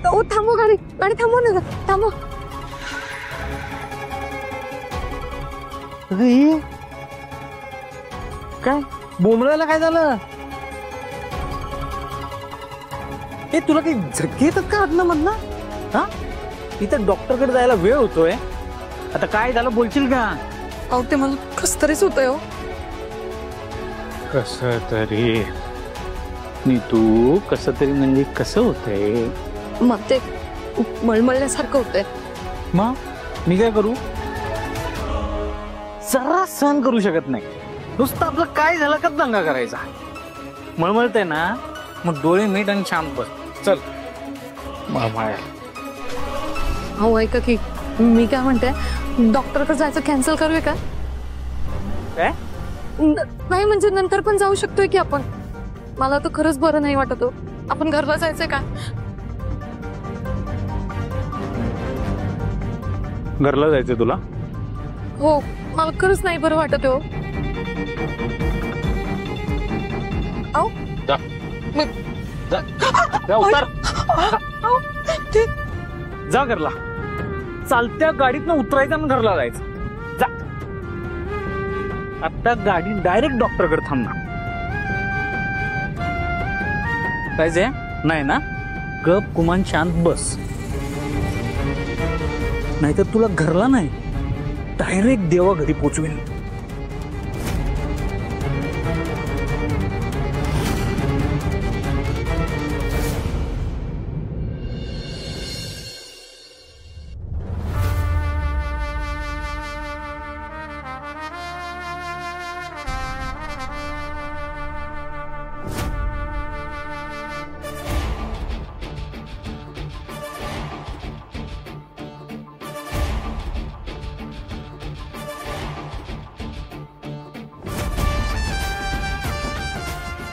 ओ थांबव गाडी गाडी थांबव ना थांबव काय बोंबलायला काय झालं ए तुला काही झटके येतात का आतनं मधनं हा इथं डॉक्टरकडे जायला वेळ होतोय आता काय झालं बोलशील का अहो ते मला कस तरीच होतंय हो कसं तरी नीतू कसं तरी म्हणजे कसं होतंय मग ते मळमळल्यासारखं होतंय मग मी काय करू जरा सहन करू शकत नाही नुसतं आपलं काय झालं का दंगा करायचा मळमळतंय ना मग डोळे मीठ आणि शांत बस चल मळमळ हो ऐका की मी काय म्हणते डॉक्टरकडे जायचं कॅन्सल करूया का काय नाही म्हणजे नंतर पण जाऊ शकतोय की आपण मला तर खरंच बरं नाही वाटत हो आपण घरला जायचंय का घरला जायचंय तुला हो मला खरंच नाही बरं वाटत हो जा जा जा उतर जा घरला चालत्या गाडीतनं उतरायचं आणि घरला जायचं जा आता गाडी डायरेक्ट डॉक्टरकडे थांबणार पाहिजे नाही ना गप कुमान शांत बस नाहीतर तुला घरला नाही डायरेक्ट देवा घरी पोचवेल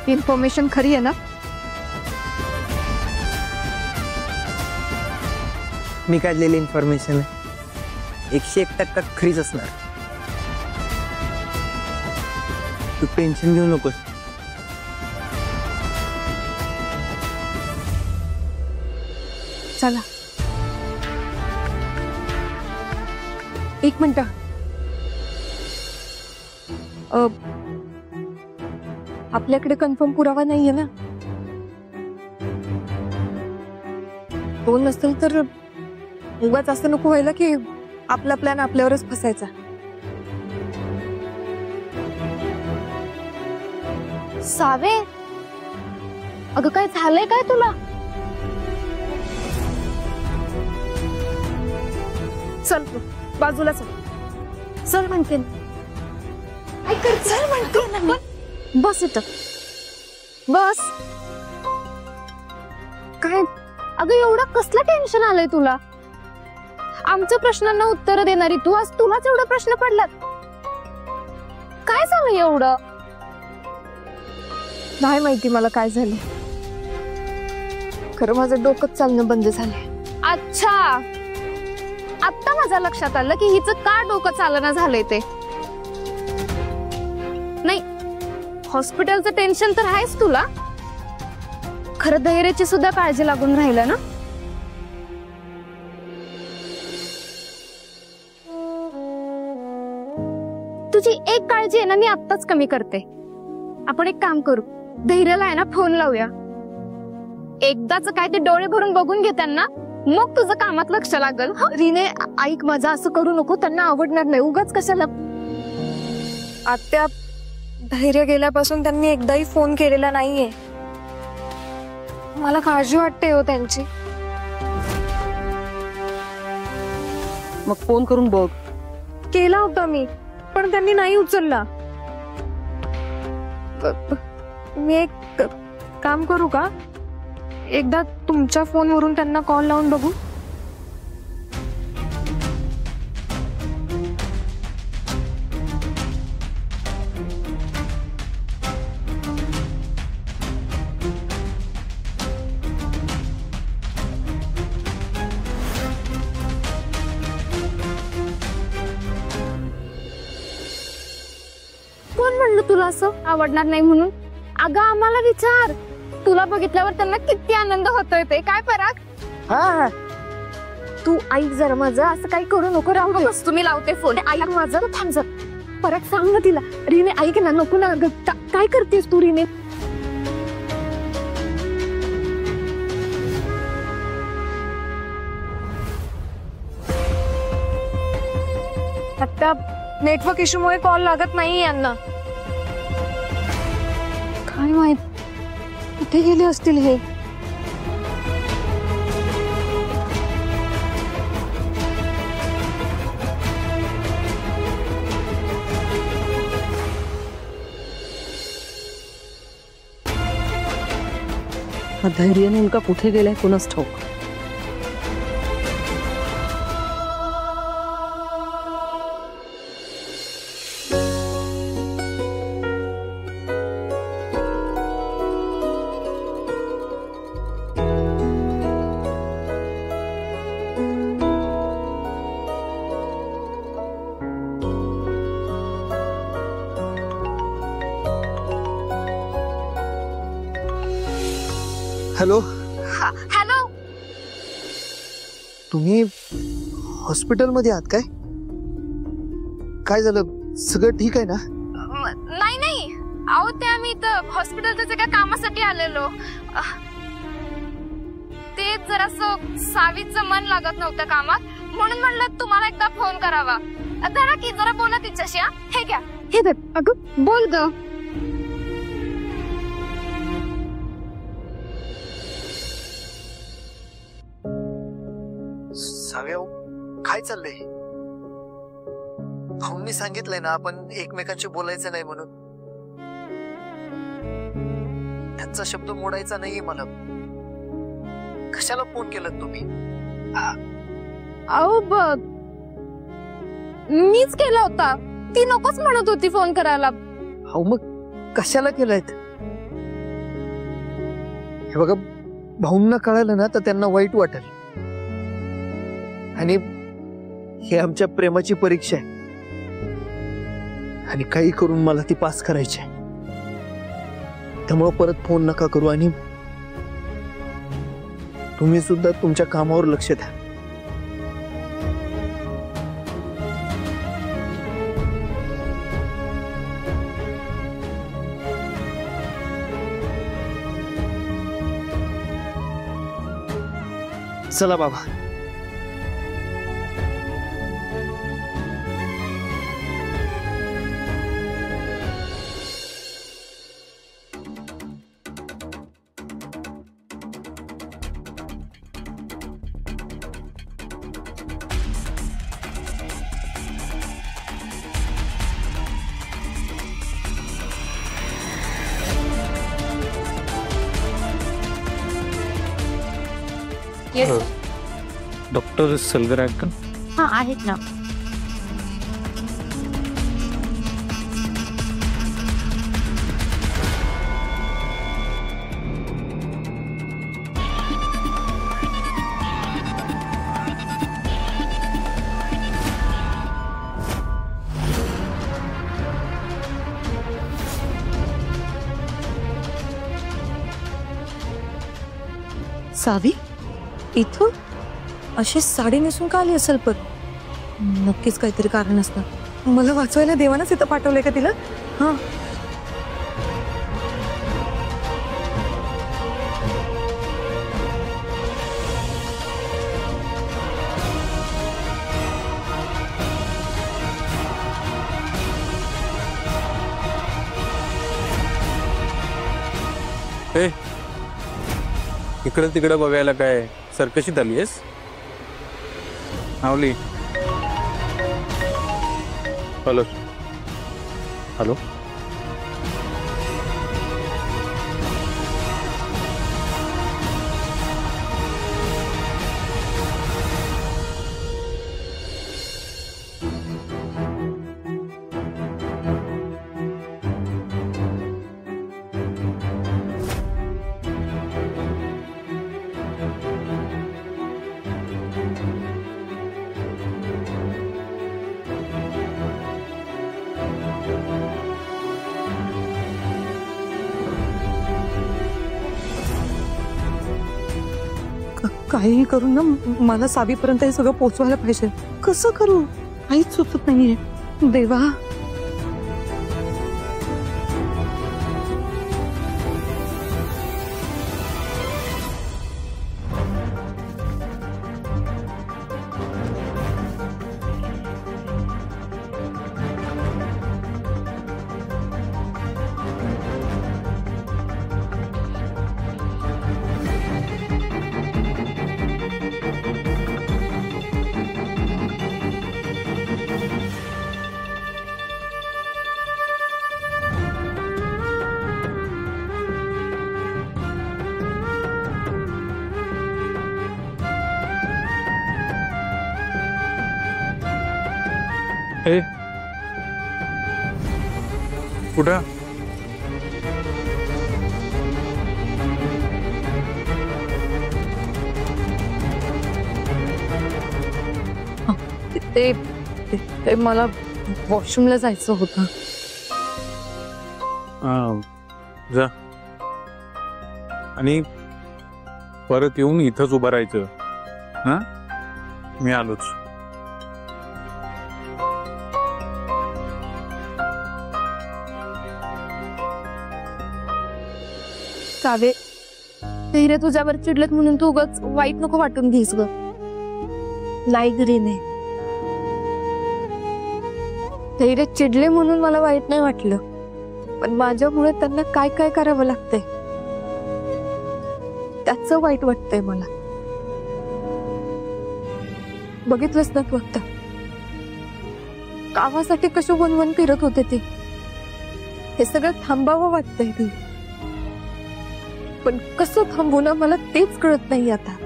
इन्फॉर्मेशन खरी आहे ना मी काढलेली इन्फॉर्मेशन आहे 101% खरीच असणार तू टेन्शन घेऊ नकोस चला एक मिनिट आपल्याकडे कन्फर्म पुरावा नाहीये ना तो नसेल तर उगाच असं नको व्हायला की आपला प्लॅन आपल्यावरच फसायचा सावे अगं काय झालंय काय तुला चल बाजूला चल चल म्हणते चल म्हणते ना मी बस इथं बस काय अगं एवढं कसलं टेन्शन आलंय तुला आमच्या प्रश्नांना उत्तर देणारी तू आज तुलाच एवढा प्रश्न पडलात काय झालं एवढं नाही माहिती मला काय झालं खरं माझं डोकंच चालणं बंद झालंय अच्छा आता माझ्या लक्षात आलं की हिचं का डोकं चालना झालंय ते नाही हॉस्पिटलचं टेन्शन तर आहेच तुला खरं धैर्याची सुद्धा काळजी लागून राहिलं ना तुझी एक काळजी आहे ना मी आत्ताच कमी करते आपण एक काम करू धैर्याला आहे ना फोन लावूया एकदाच काय ते डोळे भरून बघून घे त्यांना मग तुझं कामात लक्ष लागल रीने ऐक माझं असं करू नको त्यांना आवडणार नाही उगाच कशाला आत्या धैर्य गेल्यापासून त्यांनी एकदाही फोन केलेला नाहीये मला काळजी वाटते हो त्यांची मग फोन करून बघ केला होता मी पण त्यांनी नाही उचलला मी एक काम करू का एकदा तुमच्या फोनवरून त्यांना कॉल लावून बघू. कोण म्हणलं तुला असं आवडणार नाही म्हणून? अगं आम्हाला विचार, तुला बघितल्यावर त्यांना किती आनंद होतोय ते. काय पराग? हा, तू ऐक जरा माझं, असं काही करू नको. राहू दे. तुम्ही लावते फोन. ऐक माझं, तू थांब जरा. परत सांग ना तिला. रिने ऐक ना, नको ना. काय करतेस तू रिने? आता नेटवर्क इश्यूमुळे कॉल लागत नाही यांना. काय माहित कुठे गेले असतील हे. हा धैर्य नेमका कुठे गेलाय कुणास ठाऊक. Hello, hello. तुम्ही हॉस्पिटलमध्ये आहात काय? काय झालं? सगळं ठीक आहे ना? नाही नाही, अहो ते आम्ही इथं हॉस्पिटलच्या एका कामासाठी आलेलो. ते जरासं सावीचं मन लागत नव्हतं कामात, म्हणून म्हणलं तुम्हाला एकदा फोन करावा. धरा की जरा बोला तिच्याशी. हे घ्या. हे धर. अगं बोल ग. साव्या, काय चाललंय? भाऊंनी सांगितलंय ना आपण एकमेकांशी बोलायचं नाही म्हणून. त्यांचा शब्द मोडायचा नाहीये मला. कशाला फोन केलात तुम्ही? अहो मीच केला होता. ती नकोच म्हणत होती फोन करायला. हो, मग कशाला केलायत? हे बघा, भाऊंना कळालं ना तर त्यांना वाईट वाटेल. आणि हे आमच्या प्रेमाची परीक्षा आहे, आणि काही करून मला ती पास करायची आहे. त्यामुळे परत फोन नका करू, आणि तुम्ही सुद्धा तुमच्या कामावर लक्ष द्या. चला बाबा. डॉक्टर सलगर आहेत का? हा आहेत ना. सावी इथं अशी साडी नेसून का आली असेल? पण नक्कीच काहीतरी कारण असणार. मला वाचवायला देवानच इथं पाठवलंय का तिला? हा. इकडे तिकडे बघायला काय सर्कशीत आलीयस? आवली. Hello hello. काही करून ना मला सावीपर्यंत हे सगळं पोचवायला पाहिजे. कसं करू काहीच सुचत नाहीये देवा. ए कुठं ते मला वॉशरूमला जायचं होतं. जा आणि परत येऊन इथंच उभं राहायचं. हा मी आलोच. सावे धैर्य तुझ्यावर चिडलेत म्हणून तू उगाच वाईट नको वाटून घेस ग. नाही घरी नाही धैर्य चिडले म्हणून मला वाईट नाही वाटलं, पण माझ्यामुळे त्यांना काय काय करावं लागतंय त्याचं वाईट वाटतंय मला. बघितलंच ना तू आता कामासाठी कशी वनवन फिरत होते ते. हे सगळं थांबावं वाटतंय ती, पण कसं थांबू ना मला तेच कळत नाही आता.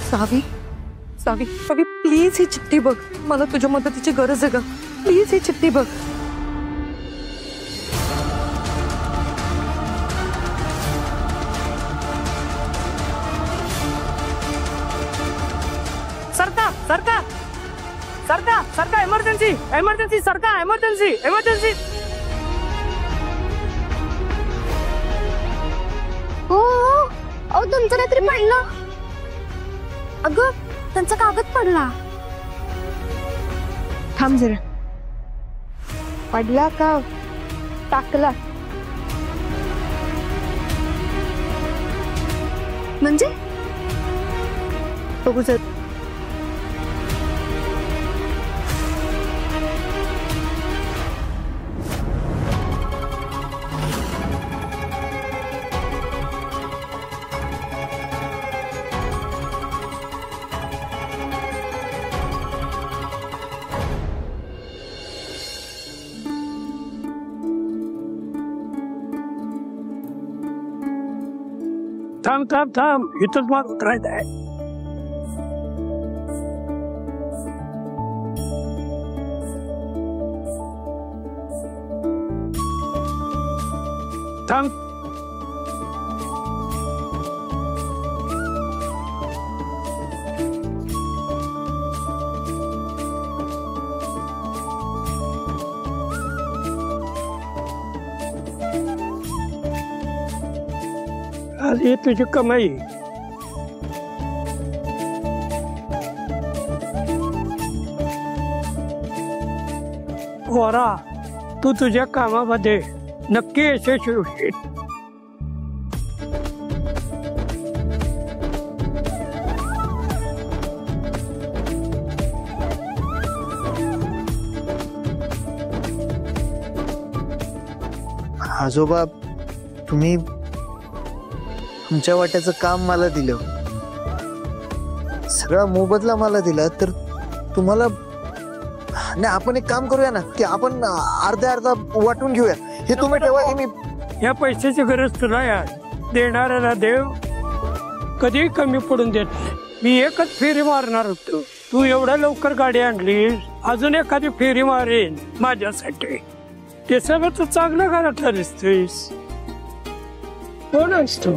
सावी सावी सावी प्लीज ही चिठ्ठी बघ. मला तुझ्या मदतीची गरज आहे ग. प्लीज ही चिठ्ठी बघ. सरका सरका सरका सरका इमर्जन्सी इमर्जन्सी सरका इमर्जन्सी इमर्जन्सी. हो अहो तुमचं काहीतरी पडलं. अगं त्यांचा कागद पडला. थांब जरा. पडला का टाकला म्हणजे बघू जर. थांब थांब थांब इथंच मला उतरायचं आहे. थांब. आज ये तुझी कमाई. वरा तू तुझ्या कामामध्ये नक्की यशस्वी होशील. आजोबा तुम्ही तुमच्या वाट्याचं काम मला दिलं, सगळा मोबदला मला दिला, तर तुम्हाला नाही आपण एक काम करूया ना की आपण अर्धा अर्धा वाटून घेऊया. हे तुम्ही ठेवा. हे मी या पैशाची गरज तुला यार. देणाऱ्याला देव कधी कमी पडून देत नाही. मी एकच फेरी मारणार होतो. तू एवढ्या लवकर गाडी आणलीस, अजून एखादी फेरी मारेन माझ्यासाठी. ते सगळं तर चांगलं घरातलं दिसतोयस. कोण असतो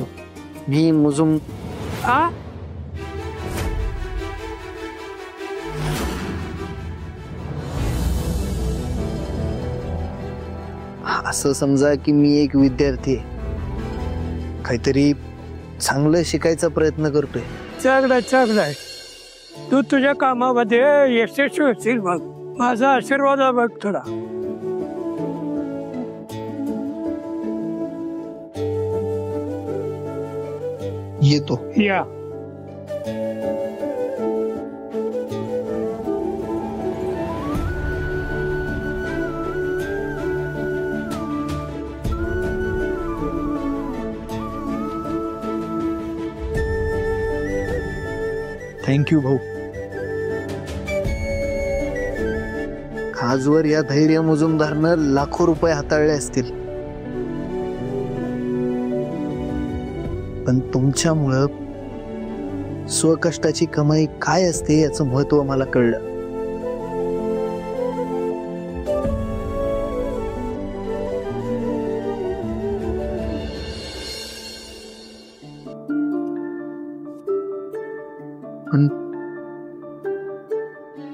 मी मुजुम हा? असं समजा की मी एक विद्यार्थी आहे, काहीतरी चांगलं शिकायचा प्रयत्न करतोय. चांगलाय चांगलाय. तू तुझ्या कामामध्ये यशस्वी होशील बघ. माझा आशीर्वाद आहे बघ तुला. येतो. या. थँक्यू भाऊ. आजवर या धैर्य मुजुमदारनं लाखो रुपये हाताळले असतील, पण तुमच्यामुळं स्वकष्टाची कमाई काय असते याचं महत्व मला कळलं. पण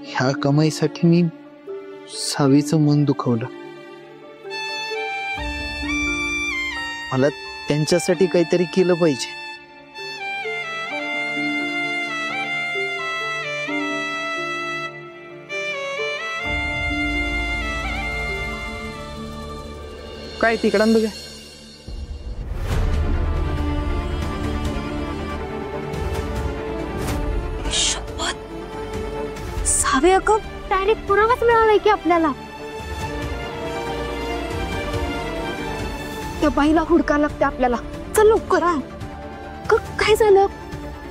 ह्या कमाईसाठी मी सावीचं मन दुखवलं. मला त्यांच्यासाठी काहीतरी केलं पाहिजे. काय तिकडं बघा. सावे अगं डायरेक्ट पुरावाच मिळालाय की आपल्याला. त्या बाईला हुडका लागते आपल्याला. चल लवकर आ. काय झालं?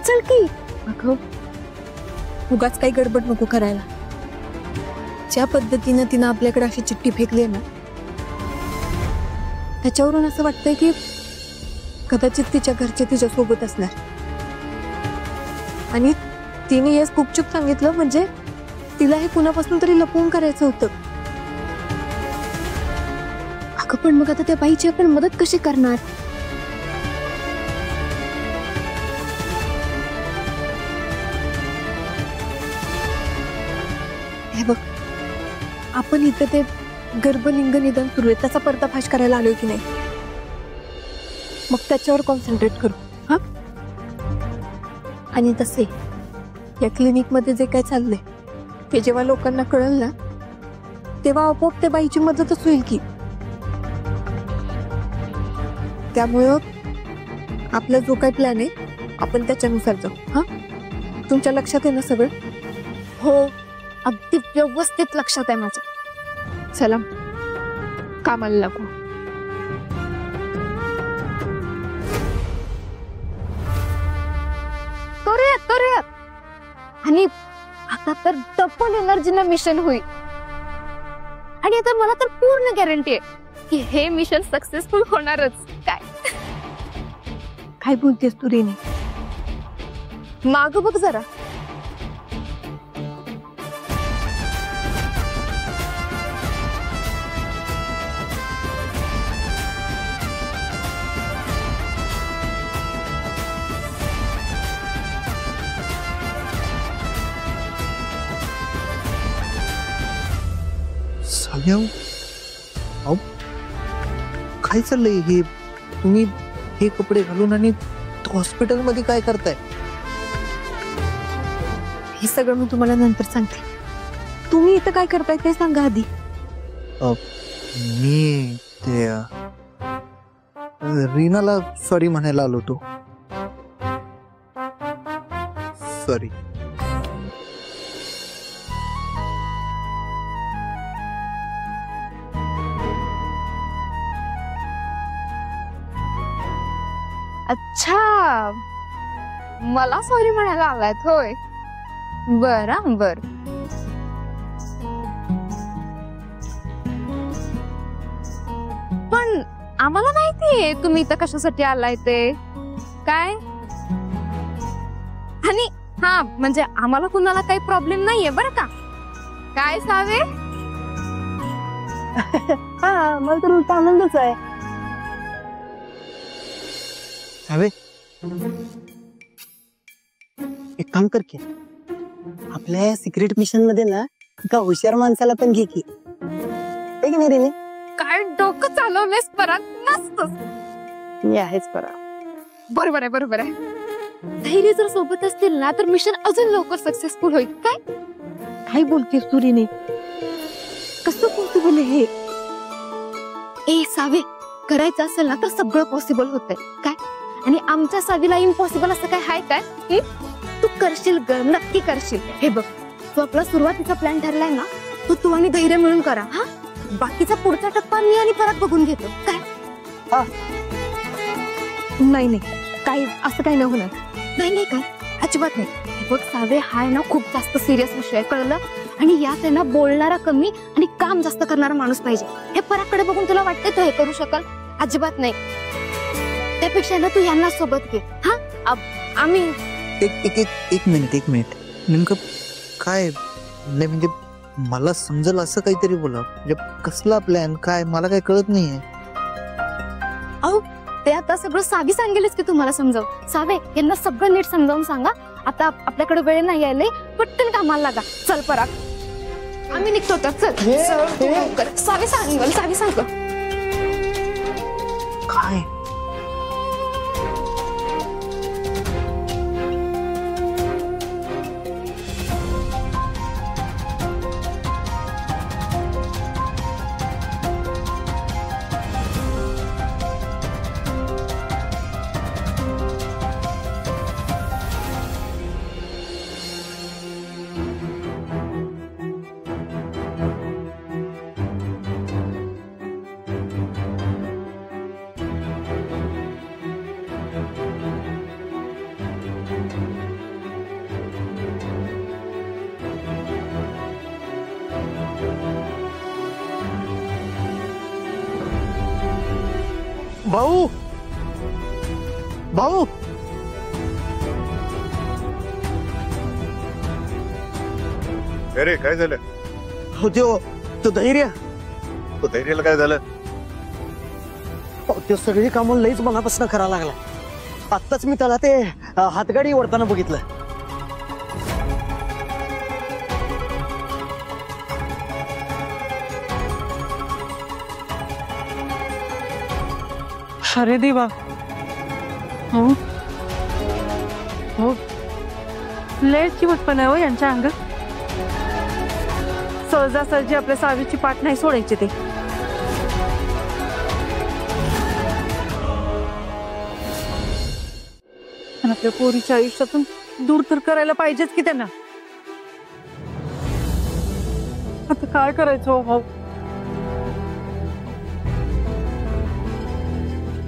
चल की. अगं उगाच काही गडबड नको करायला. ज्या पद्धतीनं तिनं आपल्याकडे अशी चिठ्ठी फेकली ना, त्याच्यावरून असं वाटतंय की कदाचित तिच्या घरचे तिच्या सोबत असणार. आणि तिने हेच गुपचूप सांगितलं म्हणजे तिला हे कुणापासून तरी लपवून करायचं होतं. अगं पण मग आता त्या बाईची आपण मदत कशी करणार? हे बघ, आपण इथं ते गर्भलिंग निदान सुरू आहे त्याचा पर्दाफाश करायला आलोय की नाही, मग त्याच्यावर कॉन्सन्ट्रेट करू. हा. आणि तसे या क्लिनिक मध्ये जे काय चाललंय ते जेव्हा लोकांना कळलं ना, तेव्हा आपोआप त्या बाईची मदतच होईल की. त्यामुळं आपला जो काय प्लॅन आहे आपण त्याच्यानुसार जाऊ. हा, तुमच्या लक्षात आहे ना सगळं? हो, अगदी व्यवस्थित लक्षात आहे माझ्या. चला कामाला लागू. करूयात. आणि आता तर डबल एनर्जीनं मिशन होईल. आणि आता मला तर पूर्ण गॅरंटी आहे की हे मिशन सक्सेसफुल होणारच. काय बोलतेस तू रेने? माग बघ जरा. अहो, काय चाललंय हे? तुम्ही हे कपडे घालून आणि हॉस्पिटल मध्ये काय करताय? हे सगळं मी तुम्हाला नंतर सांगते. तुम्ही इथं काय करताय ते सांगा आधी. मी ते रीनाला सॉरी म्हणायला आलो होतो. सॉरी. अच्छा, मला सॉरी म्हणायला आलायत होय. बर. पण आम्हाला माहितीये तुम्ही इथं कशासाठी आलाय ते. काय? आणि हा म्हणजे आम्हाला कुणाला काही प्रॉब्लेम नाहीये बरं का. काय सावे? हा मला तर उलटा आनंदच आहे. सावे एक काम कर की आपल्या सिक्रेट मिशन मध्ये ना एका हुशार माणसाला पण घे की नाही रे. काय डोकं चालवलंयस पराग, मस्तच. मी आहेच परा. बरोबर आहे. धैर्य जर सोबत असतील ना तर मिशन अजून लवकर सक्सेसफुल होईल. काय बोलतेस तू रिने? कसं पॉसिबल आहे हे? ए सावे, करायचं असेल ना तर सगळं पॉसिबल होतंय काय. आणि आमच्या सावीला इम्पॉसिबल असं काय हाय काय? तू करशील ग, नक्की करशील. हे बघ, तू आपला सुरुवातीचा प्लॅन ठरलाय ना, तो तू आणि धैर्य मिळून करा. हा, बाकीचा पुढचा टप्पा मी आणि परत बघून घेतो काय. नाही काय असं काही नाही होणार. नाही काय अजिबात नाही. हे बघ सावे, हाय ना खूप जास्त सिरियस विषय कळलं. आणि यात आहे ना बोलणारा कमी आणि काम जास्त करणारा माणूस पाहिजे. हे पराकडे बघून तुला वाटतंय तो हे करू शकाल? अजिबात नाही. त्यापेक्षा ना तू यांना सोबत घे. हा, आम्ही एक मिनिट नेमकं काय नाही म्हणजे मला समजलं असं काहीतरी बोला. म्हणजे कसला प्लॅन काय मला काही कळत नाहीये. अहो ते आता सगळं सावी सांगेलच की तुम्हाला समजाव. सावे, यांना सगळं नीट समजावून सांगा. आता आपल्याकडे वेळ नाही यायला, पटकन कामाला लागा. चल पराग, आम्ही निघतो तर. चल सावी सांग काय भाऊ अरे काय झालं? हो तो धैर्य तो धैर्याला काय झालं? ते सगळी कामं लईच मनापासून करायला लागला. आत्ताच मी त्याला ते हातगाडी ओढताना बघितलं. अरे देवा. हो लय चिवटपण आहे हो यांच्या अंगात. सहजासहजी आपल्या सावीची पाठ नाही सोडायची ते. आपल्या पोरीच्या आयुष्यातून दूर तर करायला पाहिजेच की त्यांना. आता काय करायचं हो?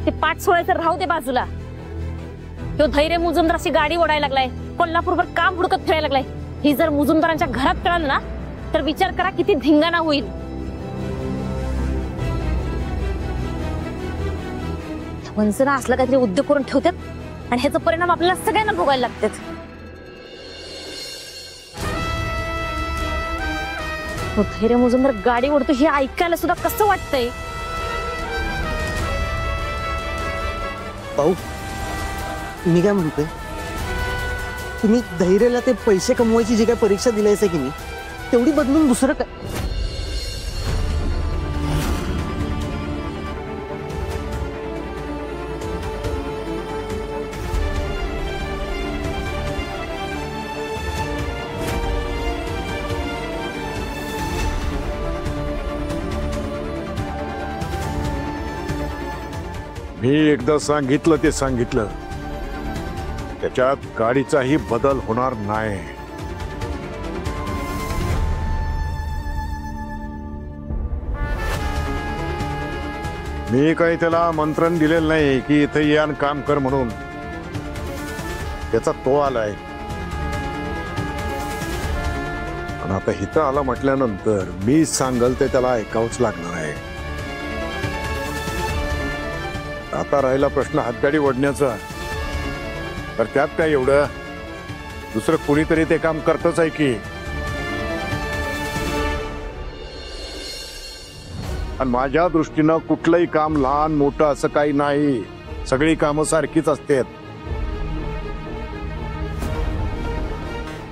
ते पाठ सोडायचं राहू दे बाजूला. तो धैर्य मुजुमदाराची गाडी ओढायला लागलाय, कोल्हापूरवर काम हुडकत फिरायला लागलाय. ही जर मुजुमदारांच्या घरात कळलं ना तर विचार करा किती धिंगाणा होईल. वंसना असला काहीतरी उद्योग करून ठेवतात आणि ह्याचा परिणाम आपल्याला सगळ्यांना भोगायला लागतात. तो धैर्य मुजुमदार गाडी ओढतो हे ऐकायला सुद्धा कसं वाटतंय. भाऊ मी काय म्हणतोय, तुम्ही धैर्याला ते पैसे कमवायची जी काय परीक्षा दिलायचं की नाही तेवढी बदलून दुसरं काय. मी एकदा सांगितलं ते सांगितलं. त्याच्यात गाडीचाही बदल होणार नाही. मी काही त्याला आमंत्रण दिलेलं नाही की इथे यान काम कर म्हणून. त्याचा तो आलाय. पण आता इथं आला म्हटल्यानंतर मी सांगल ते त्याला ऐकावंच लागणार आहे. आता राहिला प्रश्न हातगाडी ओढण्याचा, तर त्यात काय एवढं, दुसरं कुणीतरी ते काम करतच आहे की. आणि माझ्या दृष्टीनं कुठलंही काम लहान मोठं असं काही नाही, सगळी कामं सारखीच असतात.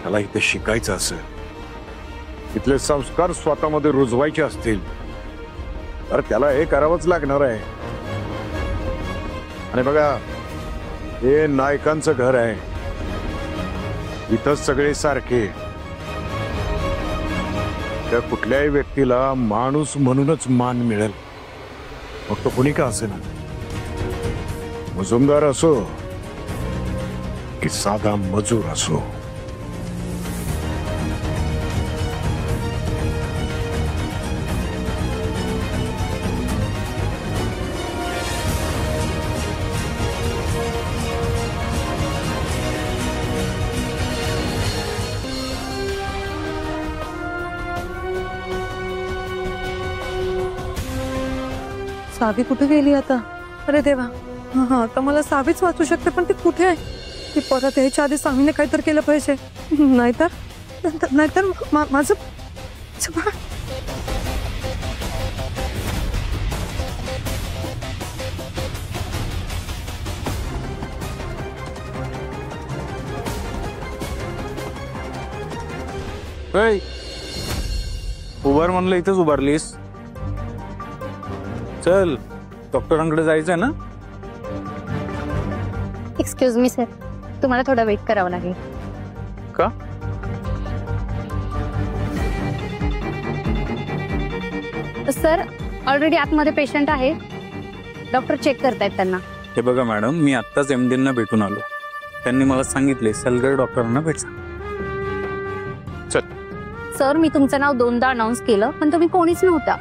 त्याला इथे शिकायचं असेल, इथले संस्कार स्वतःमध्ये रुजवायचे असतील तर त्याला हे करावंच लागणार आहे. आणि बघा, हे नायकांचं घर आहे, इथं सगळे सारखे. त्या कुठल्याही व्यक्तीला माणूस म्हणूनच मान मिळेल, मग तो कुणी का असे ना, मुजुमदार असो की साधा मजूर असो. सावी कुठे गेली आता? अरे देवा, हा आता मला सावीच वाचू शकते, पण ती कुठे आहे? ती परत यायच्या आधी सावीने काहीतरी केलं पाहिजे, नाहीतर माझं बाळ. उभार म्हणलं इथंच उभारलीस. चल, डॉक्टरांकडे जायचंय ना. एक्सक्यूज मी सर, तुम्हाला थोडा वेट करावं लागेल. का? सर, ऑलरेडी आतमध्ये पेशंट आहे, डॉक्टर चेक करतायत त्यांना. हे बघा मॅडम, मी आत्ताच MD ना भेटून आलो. त्यांनी मला सांगितले सलगर डॉक्टरांना भेटा. चल. सर, मी तुमचं नाव 2दा अनाऊन्स केलं, पण तुम्ही कोणीच नव्हता.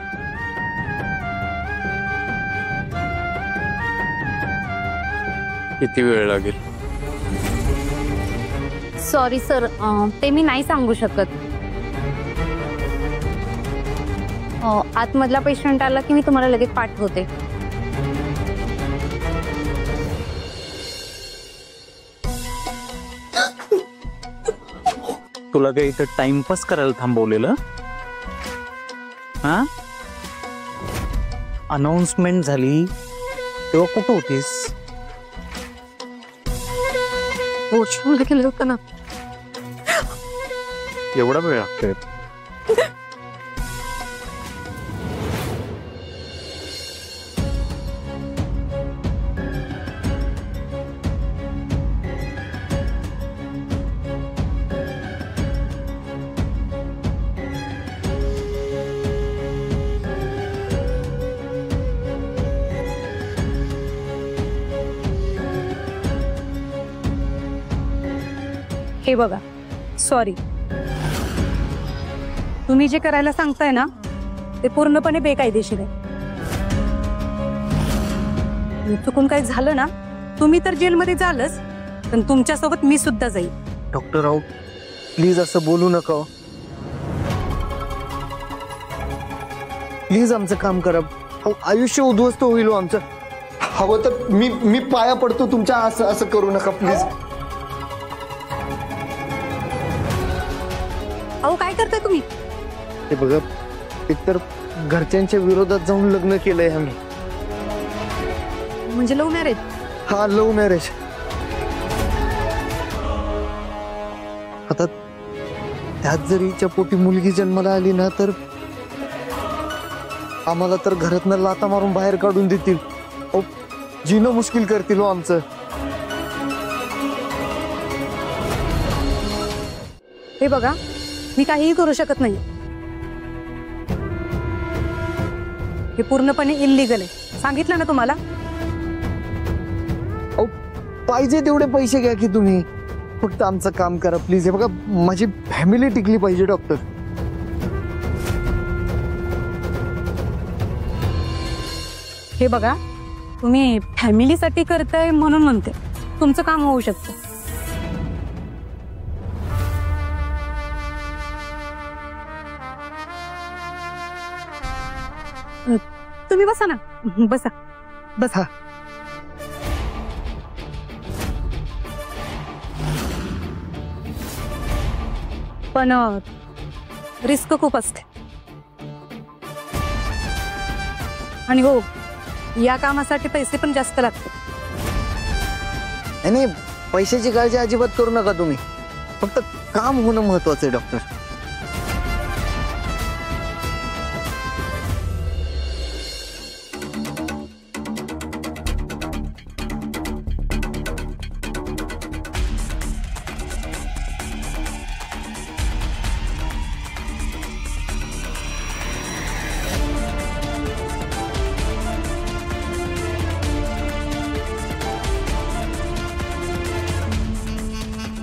किती वेळ लागेल? सॉरी सर, ते मी नाही सांगू शकत. आतमधला पेशंट आला की मी तुम्हाला लगेच पाठवते. तुला काय इथं टाइमपास करायला थांबवलेलं? हा, अनाउन्समेंट झाली तेव्हा कुठं होतीस? वॉशरूमला गेलं होतं ना. एवढा वेळ लागतोय? हे बघा, सॉरी, तुम्ही जे करायला सांगताय ना ते पूर्णपणे बेकायदेशीर आहे. चुकून काही झालं ना, तुम्ही तर जेलमध्ये जालच, पण तुमच्यासोबत मी सुद्धा जाईल. डॉक्टर राव, प्लीज असं बोलू नका. प्लीज आमचं काम करा. आयुष्य उद्ध्वस्त होईल आमचं. हवं तर मी पाया पडतो तुमच्या. असं करू नका प्लीज. अहो, काय करताय तुम्ही? हे बघा, एकतर घरच्यांच्या विरोधात जाऊन लग्न केलंय आम्ही. म्हणजे लव्ह मॅरेज? हा, लव्ह मॅरेज. आता त्यात जर हिच्या पोटी मुलगी जन्माला आली ना, तर आम्हाला तर घरातनं लाता मारून बाहेर काढून देतील. जीणं मुश्किल करतील हो आमचं. हे बघा, मी काहीही करू शकत नाही. हे पूर्णपणे इल्लीगल आहे, सांगितलं ना तुम्हाला. पाहिजे तेवढे पैसे घ्या की तुम्ही, फक्त आमचं काम करा प्लीज. हे बघा, माझी फॅमिली टिकली पाहिजे डॉक्टर. हे बघा, तुम्ही फॅमिलीसाठी करताय म्हणून म्हणते, तुमचं काम होऊ शकतं. तुम्ही बसा ना. बसा बसा. पण रिस्क खूप असते. आणि हो, या कामासाठी पैसे पण जास्त लागतात. नाही पैशाची काळजी अजिबात करू नका तुम्ही, फक्त काम होणं महत्वाचं आहे डॉक्टर.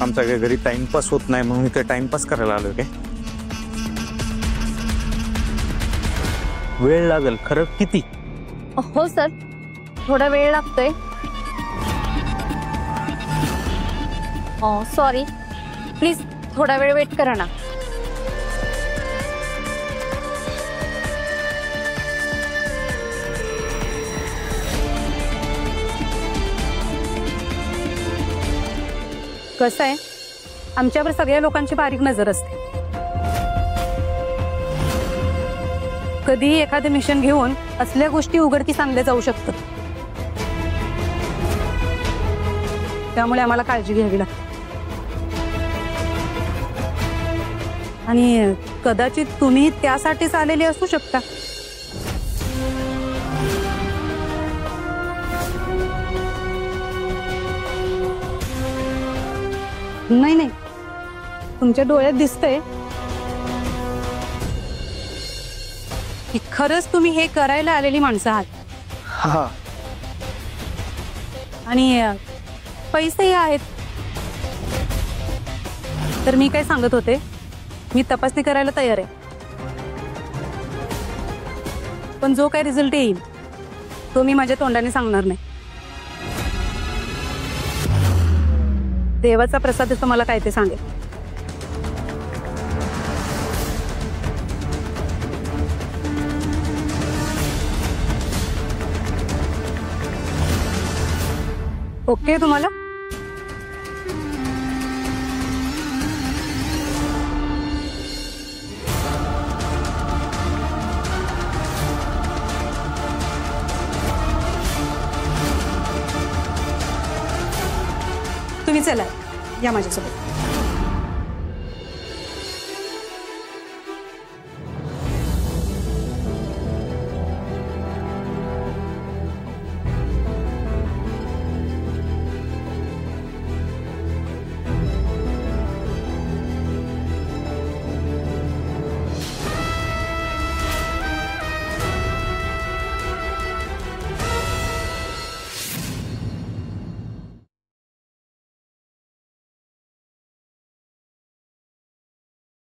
आमच्या काही घरी टाइमपास होत नाही म्हणून इथे टाइमपास करायला आलोय काय? वेळ लागेल खरं किती? हो सर, थोडा वेळ लागतोय. सॉरी, प्लीज थोडा वेळ वेट करा ना. कसं आहे, आमच्यावर सगळ्या लोकांची बारीक नजर असते. कधीही एखादं मिशन घेऊन असल्या गोष्टी उघडकीस आणल्या जाऊ शकतात. त्यामुळे आम्हाला काळजी घ्यावी लागते. आणि कदाचित तुम्ही त्यासाठीच आलेले असू शकता. नाही नाही, तुमच्या डोळ्यात दिसतंय की खरंच तुम्ही हे करायला आलेली माणसं आहात. हा, आणि पैसेही आहेत. तर मी काय सांगत होते, मी तपासणी करायला तयार आहे. पण जो काय रिझल्ट येईल तो मी माझ्या तोंडाने सांगणार नाही. देवाचा प्रसाद असतो, मला काय ते सांगेल. ओके तुम्हाला? तुम्ही चला, या माझ्यासोबत.